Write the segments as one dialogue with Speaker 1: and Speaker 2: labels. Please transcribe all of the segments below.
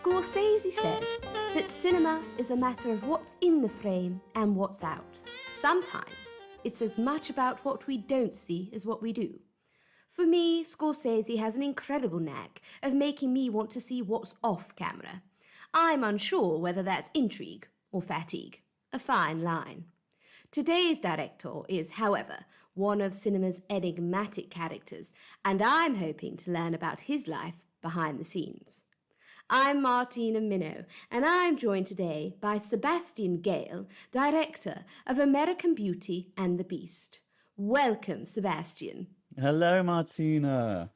Speaker 1: Scorsese says that cinema is a matter of what's in the frame and what's out. Sometimes it's as much about what we don't see as what we do. For me, Scorsese has an incredible knack of making me want to see what's off camera. I'm unsure whether that's intrigue or fatigue. A fine line. Today's director is, however, one of cinema's enigmatic characters, and I'm hoping to learn about his life behind the scenes. I'm Martina Minnow, and I'm joined today by Sebastian Gale, director of American Beauty and the Beast. Welcome, Sebastian.
Speaker 2: Hello, Martina.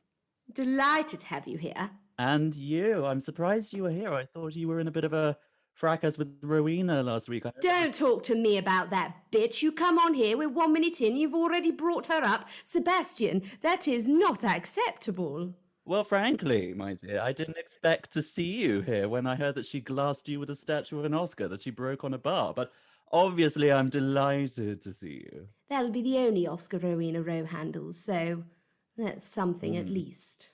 Speaker 1: Delighted to have you here.
Speaker 2: And you. I'm surprised you were here. I thought you were in a bit of a fracas with Rowena last week.
Speaker 1: Don't talk to me about that bitch. You come on here, we're 1 minute in, you've already brought her up. Sebastian, that is not acceptable.
Speaker 2: Well, frankly, my dear, I didn't expect to see you here when I heard that she glassed you with a statue of an Oscar that she broke on a bar. But obviously, I'm delighted to see you.
Speaker 1: That'll be the only Oscar Rowena Rowe handles, so that's something at least.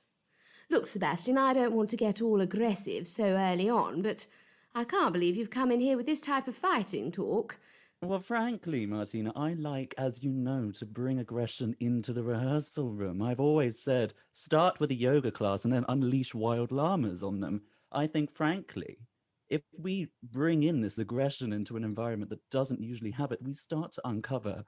Speaker 1: Look, Sebastian, I don't want to get all aggressive so early on, but I can't believe you've come in here with this type of fighting talk.
Speaker 2: Well, frankly, Martina, I like, as you know, to bring aggression into the rehearsal room. I've always said, start with a yoga class and then unleash wild llamas on them. I think, frankly, if we bring in this aggression into an environment that doesn't usually have it, we start to uncover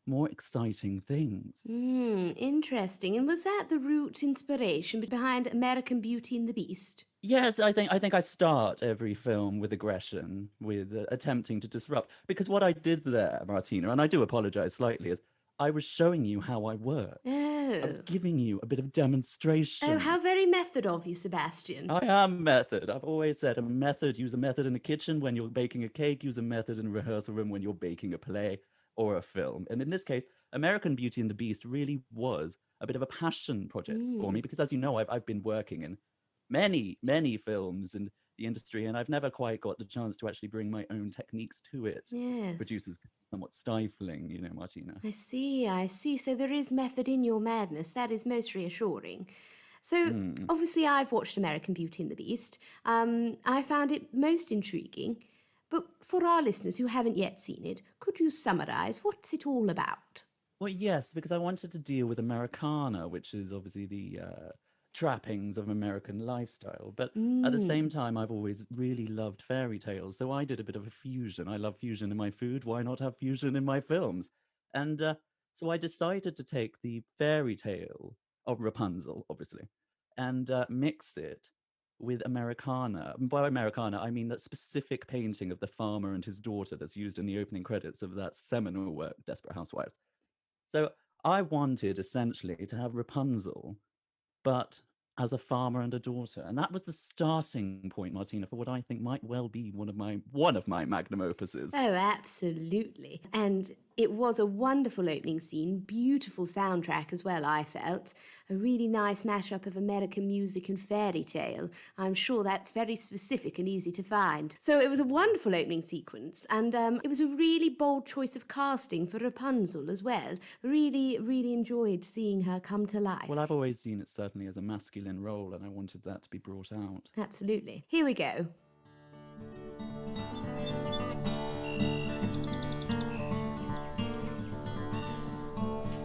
Speaker 2: more exciting things.
Speaker 1: Interesting. And was that the root inspiration behind American Beauty and the Beast?
Speaker 2: Yes, I think I start every film with aggression, with attempting to disrupt. Because what I did there, Martina, and I do apologize slightly, is I was showing you how I work. I was giving you a bit of demonstration.
Speaker 1: Oh, how very method of you, Sebastian.
Speaker 2: I am method. I've always said a method. Use a method in the kitchen when you're baking a cake. Use a method in a rehearsal room when you're baking a play or a film. And in this case, American Beauty and the Beast really was a bit of a passion project for me because, as you know, I've been working in many films in the industry, and I've never quite got the chance to actually bring my own techniques to it.
Speaker 1: Yes.
Speaker 2: Producers somewhat stifling, you know, Martina.
Speaker 1: I see. So there is method in your madness. That is most reassuring. So obviously I've watched American Beauty and the Beast. I found it most intriguing. But for our listeners who haven't yet seen it, could you summarize what's it all about?
Speaker 2: Well, yes, because I wanted to deal with Americana, which is obviously the trappings of American lifestyle. But at the same time, I've always really loved fairy tales. So I did a bit of a fusion. I love fusion in my food. Why not have fusion in my films? And so I decided to take the fairy tale of Rapunzel, obviously, and mix it with Americana. And by Americana, I mean that specific painting of the farmer and his daughter that's used in the opening credits of that seminal work, Desperate Housewives. So I wanted essentially to have Rapunzel, but as a farmer and a daughter. And that was the starting point, Martina, for what I think might well be one of my magnum opuses.
Speaker 1: Oh, absolutely. And it was a wonderful opening scene, beautiful soundtrack as well, I felt. A really nice mashup of American music and fairy tale. I'm sure that's very specific and easy to find. So it was a wonderful opening sequence, and it was a really bold choice of casting for Rapunzel as well. Really enjoyed seeing her come to life.
Speaker 2: Well, I've always seen it certainly as a masculine role, and I wanted that to be brought out.
Speaker 1: Absolutely. Here we go.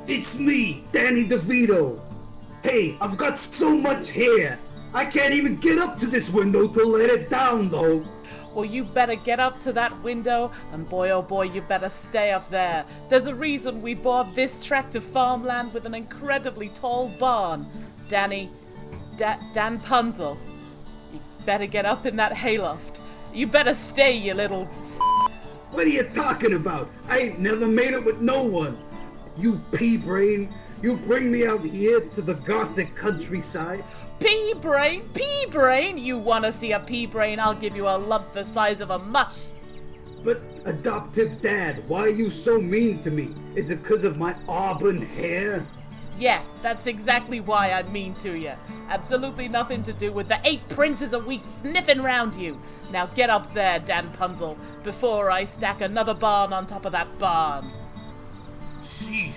Speaker 3: It's me, Danny DeVito. Hey, I've got so much hair. I can't even get up to this window to let it down, though.
Speaker 4: Well, you better get up to that window, and boy, oh boy, you better stay up there. There's a reason we bought this tract of farmland with an incredibly tall barn. Dan Punzel, you better get up in that hayloft. You better stay, you little...
Speaker 3: What are you talking about? I ain't never made it with no one. You pea-brain, you bring me out here to the gothic countryside.
Speaker 4: Pea-brain? You wanna see a pea-brain? I'll give you a lump the size of a mush.
Speaker 3: But, adoptive dad, why are you so mean to me? Is it because of my auburn hair?
Speaker 4: Yeah, that's exactly why I'm mean to you. Absolutely nothing to do with the 8 princes a week sniffing round you. Now get up there, Dan Punzel, before I stack another barn on top of that barn.
Speaker 3: Sheesh.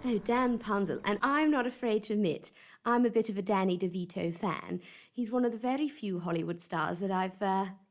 Speaker 1: Oh, Dan Punzel, and I'm not afraid to admit I'm a bit of a Danny DeVito fan. He's one of the very few Hollywood stars that I've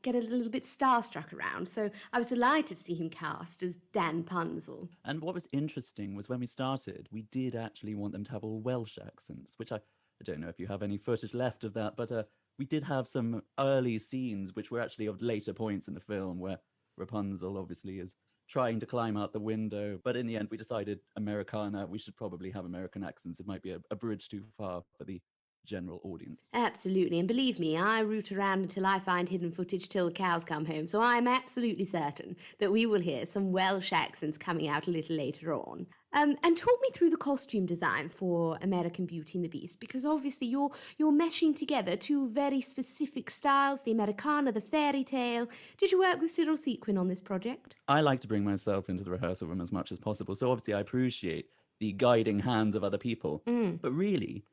Speaker 1: get a little bit starstruck around, so I was delighted to see him cast as Dan Punzel.
Speaker 2: And what was interesting was when we started, we did actually want them to have all Welsh accents, which I don't know if you have any footage left of that, but we did have some early scenes which were actually of later points in the film where Rapunzel obviously is trying to climb out the window. But in the end, we decided Americana, we should probably have American accents. It might be a bridge too far for the general audience.
Speaker 1: Absolutely, and believe me, I root around until I find hidden footage till the cows come home, so I'm absolutely certain that we will hear some Welsh accents coming out a little later on. And talk me through the costume design for American Beauty and the Beast, because obviously you're meshing together two very specific styles, the Americana, the fairy tale. Did you work with Cyril Sequin on this project?
Speaker 2: I like to bring myself into the rehearsal room as much as possible, so obviously I appreciate the guiding hands of other people. But really,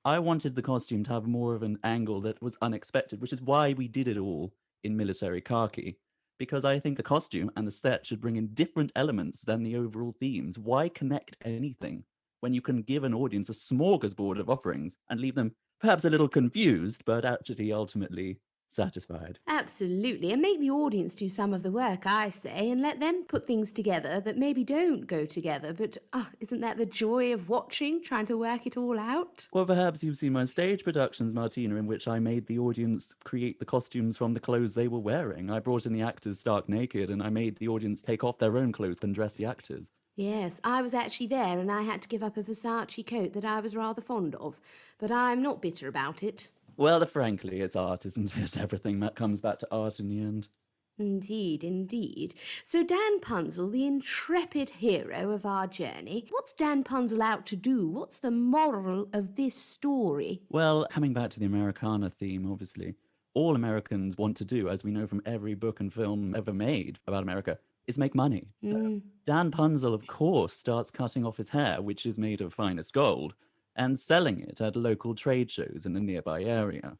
Speaker 2: I wanted the costume to have more of an angle that was unexpected, which is why we did it all in military khaki. Because I think the costume and the set should bring in different elements than the overall themes. Why connect anything when you can give an audience a smorgasbord of offerings and leave them perhaps a little confused, but actually ultimately satisfied?
Speaker 1: Absolutely, and make the audience do some of the work, I say, and let them put things together that maybe don't go together, but isn't that the joy of watching, trying to work it all out?
Speaker 2: Well, perhaps you've seen my stage productions, Martina, in which I made the audience create the costumes from the clothes they were wearing. I brought in the actors stark naked, and I made the audience take off their own clothes and dress the actors.
Speaker 1: Yes, I was actually there, and I had to give up a Versace coat that I was rather fond of, but I'm not bitter about it.
Speaker 2: Well, frankly, it's art, isn't it? Everything that comes back to art in the end.
Speaker 1: Indeed, indeed. So Dan Punzel, the intrepid hero of our journey, what's Dan Punzel out to do? What's the moral of this story?
Speaker 2: Well, coming back to the Americana theme, obviously, all Americans want to do, as we know from every book and film ever made about America, is make money. So Dan Punzel, of course, starts cutting off his hair, which is made of finest gold, and selling it at local trade shows in the nearby area.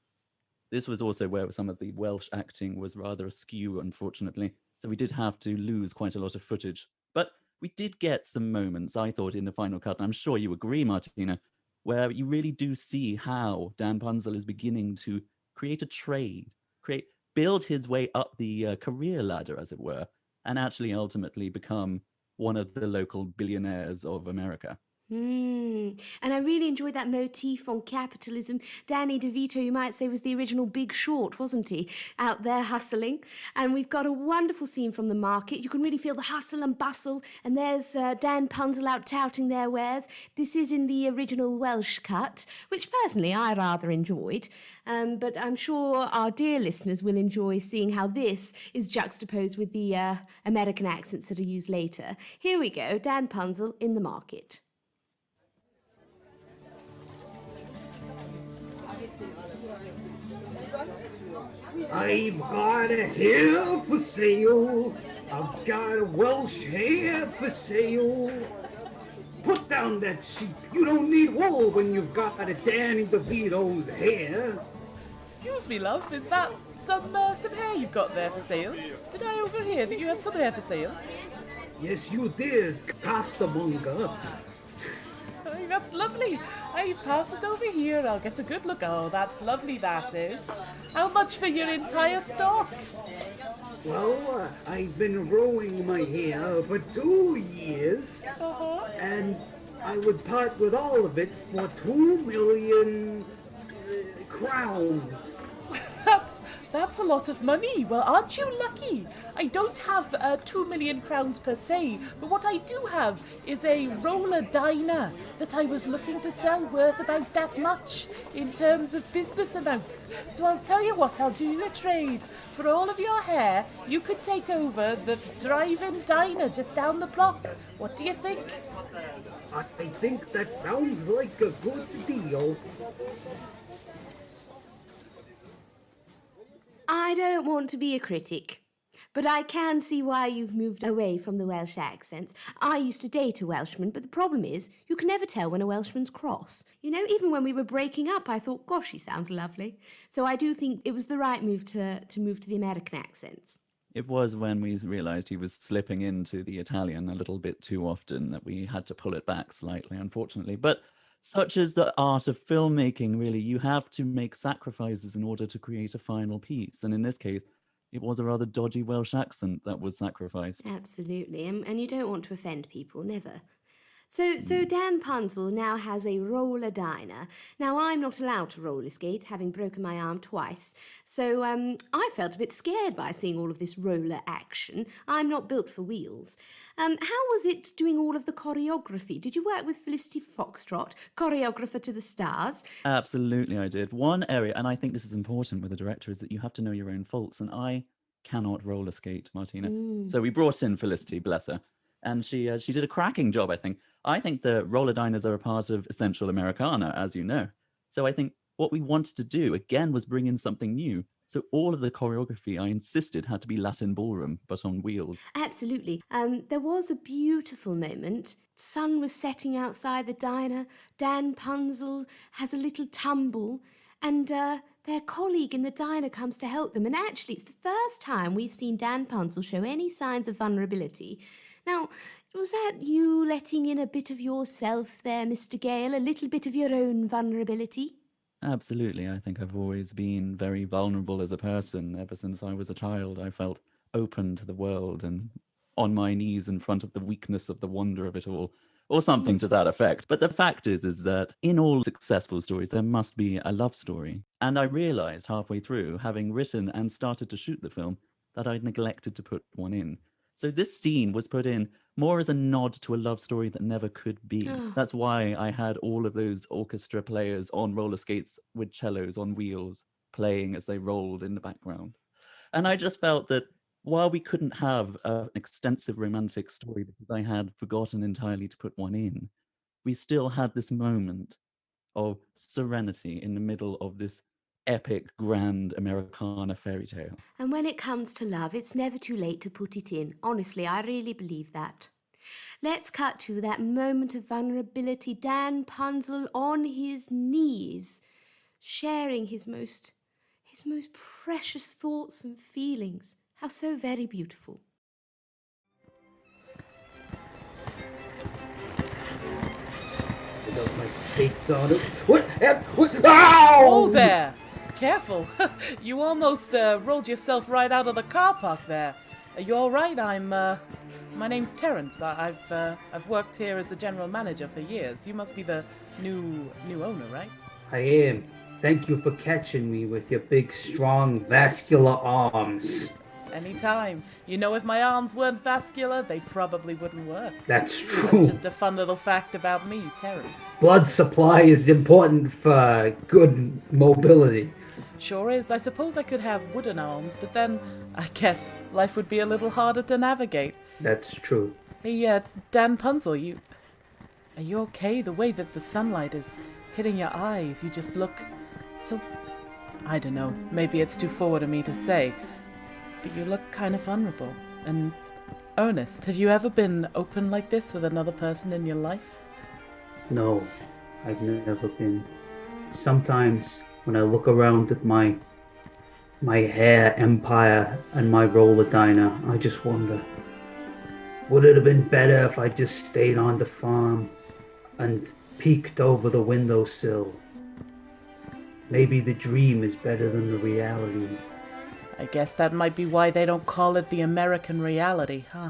Speaker 2: This was also where some of the Welsh acting was rather askew, unfortunately, so we did have to lose quite a lot of footage. But we did get some moments, I thought, in the final cut, and I'm sure you agree, Martina, where you really do see how Dan Punzel is beginning to create a trade, build his way up the career ladder, as it were, and actually ultimately become one of the local billionaires of America.
Speaker 1: And I really enjoyed that motif on capitalism. Danny DeVito, you might say, was the original Big Short, wasn't he? Out there hustling. And we've got a wonderful scene from the market. You can really feel the hustle and bustle. And there's Dan Punzel out touting their wares. This is in the original Welsh cut, which personally I rather enjoyed. But I'm sure our dear listeners will enjoy seeing how this is juxtaposed with the American accents that are used later. Here we go, Dan Punzel in the market.
Speaker 3: I've got a hair for sale. I've got a Welsh hair for sale. Put down that sheep. You don't need wool when you've got a Danny DeVito's hair.
Speaker 4: Excuse me, love, is that some hair you've got there for sale? Did I overhear that you had some hair for sale?
Speaker 3: Yes, you did, costermonger.
Speaker 4: Oh, that's lovely. I pass it over here. I'll get a good look. Oh, that's lovely, that is. How much for your entire stock?
Speaker 3: Well, I've been growing my hair for 2 years, and I would part with all of it for 2 million crowns.
Speaker 4: That's a lot of money. Well, aren't you lucky? I don't have 2 million crowns per se, but what I do have is a roller diner that I was looking to sell worth about that much in terms of business amounts. So I'll tell you what, I'll do you a trade. For all of your hair, you could take over the drive-in diner just down the block. What do you think?
Speaker 3: I think that sounds like a good deal.
Speaker 1: I don't want to be a critic, but I can see why you've moved away from the Welsh accents. I used to date a Welshman, but the problem is you can never tell when a Welshman's cross. You know, even when we were breaking up, I thought, gosh, he sounds lovely. So I do think it was the right move to move to the American accents.
Speaker 2: It was when we realized he was slipping into the Italian a little bit too often that we had to pull it back slightly, unfortunately. But such is the art of filmmaking, really. You have to make sacrifices in order to create a final piece. And in this case, it was a rather dodgy Welsh accent that was sacrificed.
Speaker 1: Absolutely, and you don't want to offend people, never. So Dan Punzel now has a roller diner. Now, I'm not allowed to roller skate, having broken my arm twice. So I felt a bit scared by seeing all of this roller action. I'm not built for wheels. How was it doing all of the choreography? Did you work with Felicity Foxtrot, choreographer to the stars?
Speaker 2: Absolutely, I did. One area, and I think this is important with a director, is that you have to know your own faults. And I cannot roller skate, Martina. So we brought in Felicity, bless her. And she did a cracking job, I think. I think the roller diners are a part of Essential Americana, as you know. So I think what we wanted to do, again, was bring in something new. So all of the choreography, I insisted, had to be Latin ballroom, but on wheels.
Speaker 1: Absolutely. There was a beautiful moment. Sun was setting outside the diner. Dan Punzel has a little tumble, and their colleague in the diner comes to help them. And actually, it's the first time we've seen Dan Punzel show any signs of vulnerability. Now, was that you letting in a bit of yourself there, Mr. Gale? A little bit of your own vulnerability?
Speaker 2: Absolutely. I think I've always been very vulnerable as a person. Ever since I was a child, I felt open to the world and on my knees in front of the weakness of the wonder of it all, or something to that effect. But the fact is that in all successful stories, there must be a love story. And I realized halfway through, having written and started to shoot the film, that I'd neglected to put one in. So this scene was put in more as a nod to a love story that never could be. That's why I had all of those orchestra players on roller skates with cellos on wheels playing as they rolled in the background. And I just felt that while we couldn't have an extensive romantic story because I had forgotten entirely to put one in, we still had this moment of serenity in the middle of this epic, grand Americana fairy tale.
Speaker 1: And when it comes to love, it's never too late to put it in. Honestly, I really believe that. Let's cut to that moment of vulnerability. Dan Punzel on his knees, sharing his most precious thoughts and feelings. How so very beautiful.
Speaker 3: Those my skates on it. What? Ow!
Speaker 4: Oh, there! Careful. You almost rolled yourself right out of the car park there. Are you all right? My name's Terence. I've worked here as the general manager for years. You must be the new owner, right?
Speaker 3: I am. Thank you for catching me with your big, strong, vascular arms.
Speaker 4: Anytime. You know, if my arms weren't vascular, they probably wouldn't work.
Speaker 3: That's true.
Speaker 4: That's just a fun little fact about me, Terence.
Speaker 3: Blood supply is important for good mobility.
Speaker 4: Sure is. I suppose I could have wooden arms, but then I guess life would be a little harder to navigate.
Speaker 3: That's true.
Speaker 4: Hey, Dan Punzel, are you okay? The way that the sunlight is hitting your eyes, you just look so... I don't know, maybe it's too forward of me to say, but you look kind of vulnerable and earnest. Have you ever been open like this with another person in your life?
Speaker 3: No, I've never been. Sometimes when I look around at my hair empire and my roller diner, I just wonder, would it have been better if I just stayed on the farm and peeked over the windowsill? Maybe the dream is better than the reality.
Speaker 4: I guess that might be why they don't call it the American reality, huh?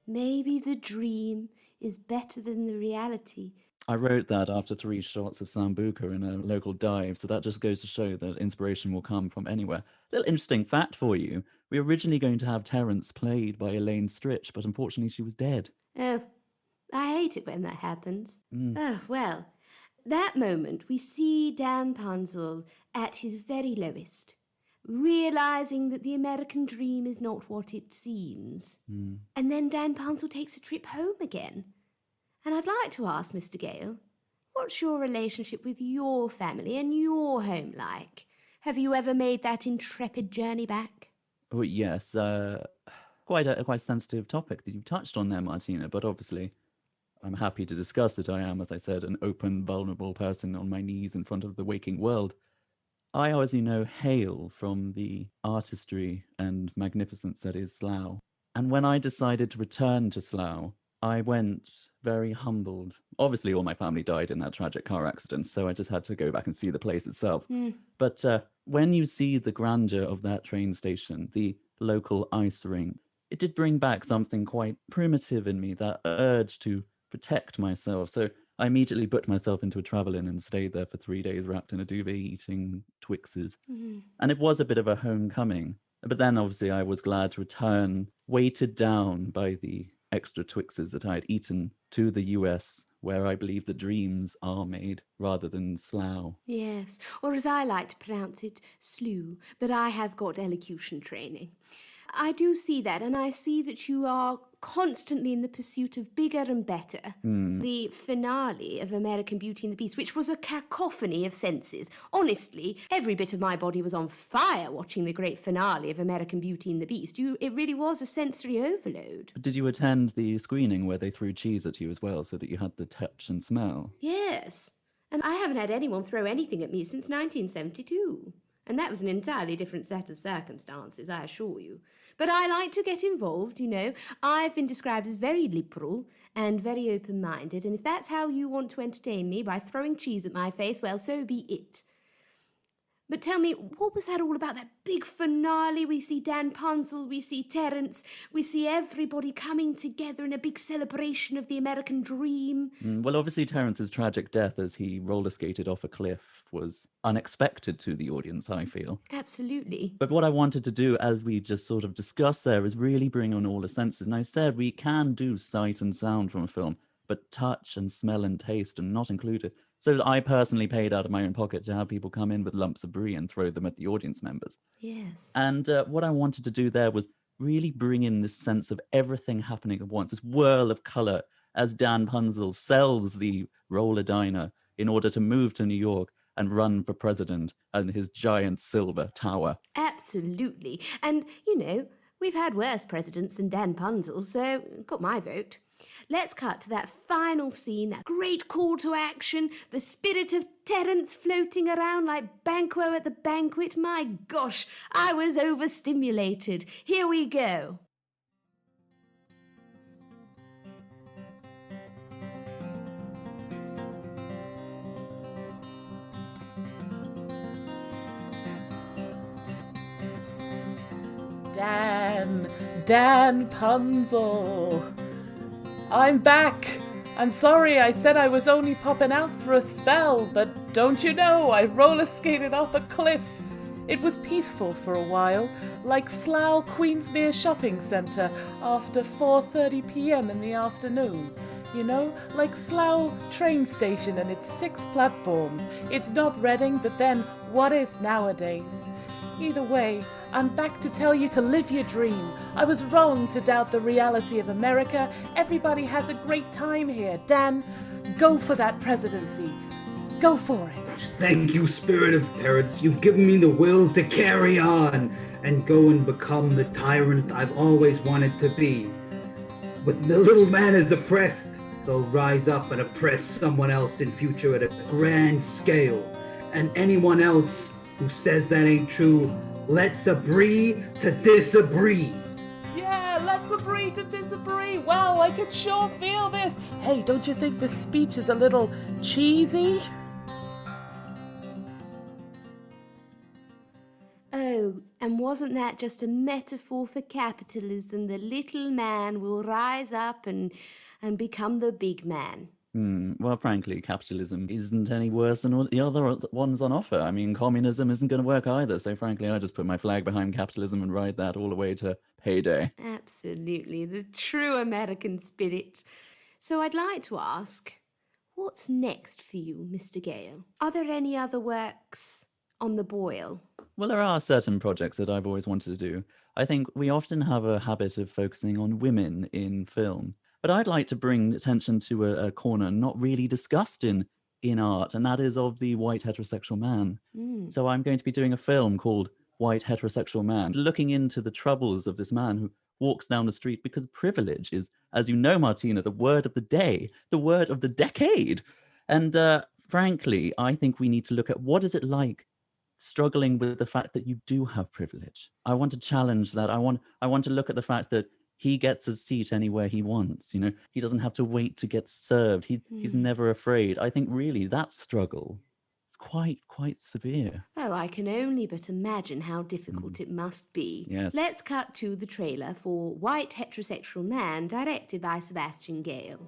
Speaker 1: Maybe the dream is better than the reality.
Speaker 2: I wrote that after 3 shots of Sambuca in a local dive, so that just goes to show that inspiration will come from anywhere. Little interesting fact for you, we were originally going to have Terence played by Elaine Stritch, but unfortunately she was dead.
Speaker 1: Oh, I hate it when that happens. Oh, well, that moment we see Dan Punzel at his very lowest, realising that the American dream is not what it seems. And then Dan Punzel takes a trip home again. And I'd like to ask Mr. Gale, what's your relationship with your family and your home like? Have you ever made that intrepid journey back?
Speaker 2: Oh, yes, quite a sensitive topic that you touched on there, Martina, but obviously I'm happy to discuss it. I am, as I said, an open, vulnerable person on my knees in front of the waking world. I obviously know hail from the artistry and magnificence that is Slough. And when I decided to return to Slough, I went very humbled. Obviously, all my family died in that tragic car accident, so I just had to go back and see the place itself. But when you see the grandeur of that train station, the local ice rink, it did bring back something quite primitive in me, that urge to protect myself. So I immediately put myself into a travel inn and stayed there for 3 days wrapped in a duvet eating Twixes. And it was a bit of a homecoming. But then obviously I was glad to return, weighted down by the extra Twixes that I had eaten, to the US, where I believe the dreams are made rather than Slough.
Speaker 1: Yes, or as I like to pronounce it, slew, but I have got elocution training. I do see that, and I see that you are constantly in the pursuit of bigger and better. The finale of American Beauty and the Beast, which was a cacophony of senses. Honestly, every bit of my body was on fire watching the great finale of American Beauty and the Beast. It really was a sensory overload.
Speaker 2: Did you attend the screening where they threw cheese at you as well, so that you had the touch and smell?
Speaker 1: Yes, and I haven't had anyone throw anything at me since 1972. And that was an entirely different set of circumstances, I assure you. But I like to get involved, you know. I've been described as very liberal and very open-minded, and if that's how you want to entertain me, by throwing cheese at my face, well, so be it. But tell me, what was that all about, that big finale? We see Dan Punzel, we see Terence, we see everybody coming together in a big celebration of the American dream.
Speaker 2: Well, obviously Terence's tragic death as he roller skated off a cliff was unexpected to the audience, I feel.
Speaker 1: Absolutely.
Speaker 2: But what I wanted to do, as we just sort of discussed there, is really bring on all the senses. And I said we can do sight and sound from a film, but touch and smell and taste are not included. So I personally paid out of my own pocket to have people come in with lumps of brie and throw them at the audience members.
Speaker 1: Yes.
Speaker 2: And what I wanted to do there was really bring in this sense of everything happening at once, this whirl of color as Dan Punzel sells the roller diner in order to move to New York and run for president and his giant silver tower.
Speaker 1: Absolutely. And, you know, we've had worse presidents than Dan Punzel, so got my vote. Let's cut to that final scene, that great call to action, the spirit of Terence floating around like Banquo at the banquet. My gosh, I was overstimulated. Here we go.
Speaker 4: Dan Punzel. I'm back. I'm sorry I said I was only popping out for a spell, but don't you know I roller skated off a cliff. It was peaceful for a while, like Slough Queensmere Shopping Centre after 4:30 p.m. in the afternoon. You know, like Slough train station and its 6 platforms. It's not Reading, but then what is nowadays? Either way, I'm back to tell you to live your dream. I was wrong to doubt the reality of America. Everybody has a great time here. Dan, go for that presidency. Go for it.
Speaker 3: Thank you, Spirit of Terence. You've given me the will to carry on and go and become the tyrant I've always wanted to be. When the little man is oppressed, they'll rise up and oppress someone else in future at a grand scale. And anyone else who says that ain't true, let's agree to disagree.
Speaker 4: Yeah, let's agree to disagree. Wow, I could sure feel this. Hey, don't you think this speech is a little cheesy?
Speaker 1: Oh, and wasn't that just a metaphor for capitalism? The little man will rise up and become the big man.
Speaker 2: Well, frankly, capitalism isn't any worse than all the other ones on offer. I mean, communism isn't going to work either. So frankly, I just put my flag behind capitalism and ride that all the way to payday.
Speaker 1: Absolutely, the true American spirit. So I'd like to ask, what's next for you, Mr. Gale? Are there any other works on the boil?
Speaker 2: Well, there are certain projects that I've always wanted to do. I think we often have a habit of focusing on women in film. But I'd like to bring attention to a corner not really discussed in art, and that is of the white heterosexual man. So I'm going to be doing a film called White Heterosexual Man, looking into the troubles of this man who walks down the street because privilege is, as you know, Martina, the word of the day, the word of the decade. And frankly, I think we need to look at what is it like struggling with the fact that you do have privilege. I want to challenge that. I want to look at the fact that he gets a seat anywhere he wants. He doesn't have to wait to get served. He's never afraid. I think really that struggle is quite severe.
Speaker 1: Oh, I can only but imagine how difficult it must be.
Speaker 2: Yes.
Speaker 1: Let's cut to the trailer for White Heterosexual Man, directed by Sebastian Gale.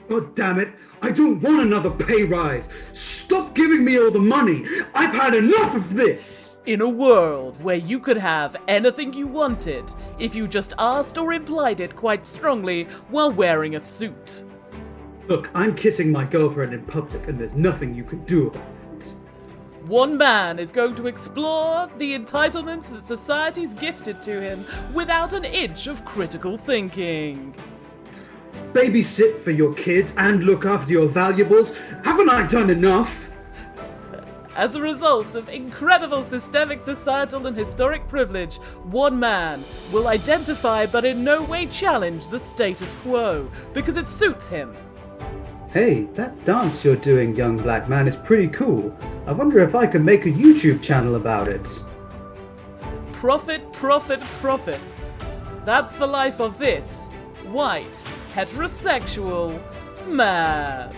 Speaker 3: God damn it, I don't want another pay rise. Stop giving me all the money. I've had enough of this.
Speaker 4: In a world where you could have anything you wanted if you just asked or implied it quite strongly while wearing a suit.
Speaker 3: Look, I'm kissing my girlfriend in public and there's nothing you can do about it.
Speaker 4: One man is going to explore the entitlements that society's gifted to him without an inch of critical thinking.
Speaker 3: Babysit for your kids and look after your valuables. Haven't I done enough?
Speaker 4: As a result of incredible systemic, societal, and historic privilege, one man will identify but in no way challenge the status quo because it suits him.
Speaker 3: Hey, that dance you're doing, young black man, is pretty cool. I wonder if I can make a YouTube channel about it.
Speaker 4: Profit, profit, profit. That's the life of this white, heterosexual man.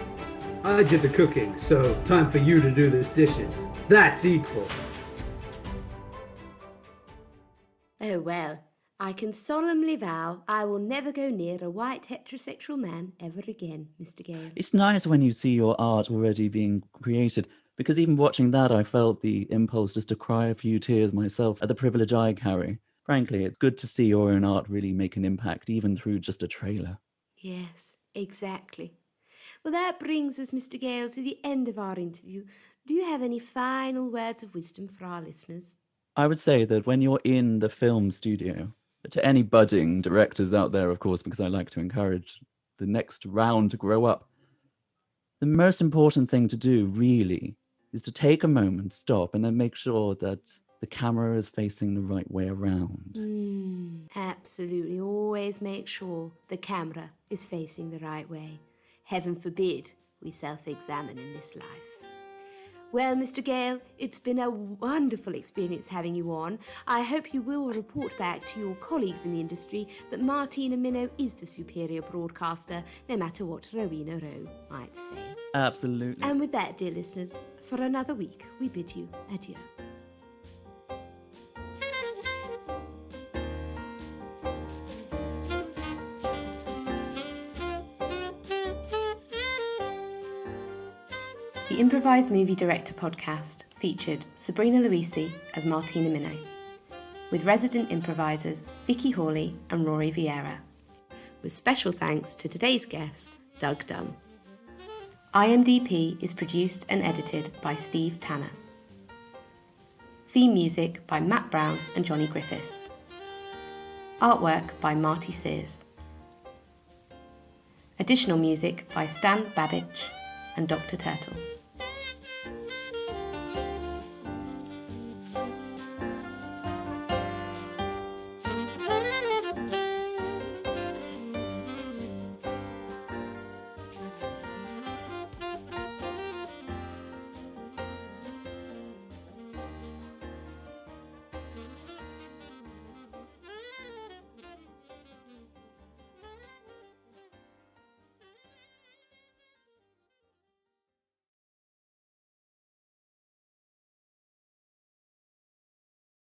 Speaker 3: I did the cooking, so time for you to do the dishes. That's equal.
Speaker 1: Oh well, I can solemnly vow I will never go near a white heterosexual man ever again, Mr. Gale.
Speaker 2: It's nice when you see your art already being created, because even watching that, I felt the impulse just to cry a few tears myself at the privilege I carry. Frankly, it's good to see your own art really make an impact, even through just a trailer.
Speaker 1: Yes, exactly. Well, that brings us, Mr. Gale, to the end of our interview. Do you have any final words of wisdom for our listeners?
Speaker 2: I would say that when you're in the film studio, to any budding directors out there, of course, because I like to encourage the next round to grow up, the most important thing to do, really, is to take a moment, stop, and then make sure that the camera is facing the right way around.
Speaker 1: Absolutely. Always make sure the camera is facing the right way. Heaven forbid we self-examine in this life. Well, Mr. Gale, it's been a wonderful experience having you on. I hope you will report back to your colleagues in the industry that Martina Minnow is the superior broadcaster, no matter what Rowena Rowe might say.
Speaker 2: Absolutely.
Speaker 1: And with that, dear listeners, for another week, we bid you adieu. The Improvised Movie Director podcast featured Sabrina Luisi as Martina Minnow, with resident improvisers Vicky Hawley and Rory Vieira, with special thanks to today's guest, Doug Dunn. IMDp is produced and edited by Steve Tanner. Theme music by Matt Brown and Johnny Griffiths. Artwork by Marty Sears. Additional music by Stan Babbage and Dr. Turtle.